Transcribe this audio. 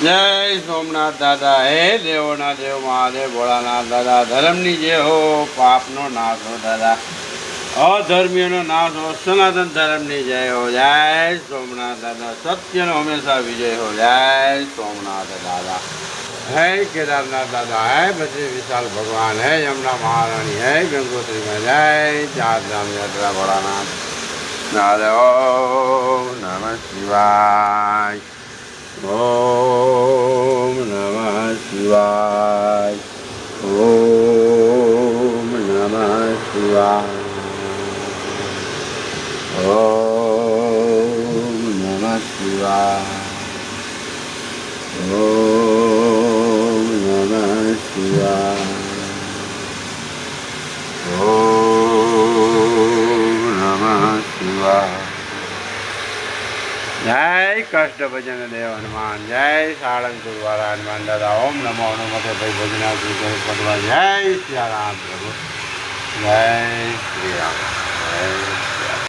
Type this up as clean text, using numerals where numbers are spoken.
जय सोमनाथ दादा। हे देवोना देव महादेव भोलानाथ दादा। धर्मनी जय हो, पापनो नाश हो दादा, अधर्मीओनो नाश हो, सनातन धर्मनी जय हो। जय सोमनाथ दादा। सत्यनो हमेशा विजय हो। जय सोमनाथ दादा। है केदारनाथ दादा, है बद्री विशाल भगवान, है यमुना महारानी, है गंगोत्री में। जय चार धाम यात्रा भोलानाथ दादा। ओम नमः शिवाय। ओम नमः शिवाय। ओम नमः शिवाय। ओम नमः शिवाय। ओम नमः शिवाय। ओम नमः शिवाय। जय कष्ट भजन देव हनुमान। जय साड़नपुर वाला हनुमान दादा। ओम नमो हनुमते भाई भजना पदवा। जय श्री राम प्रभु। जय श्री राम। जय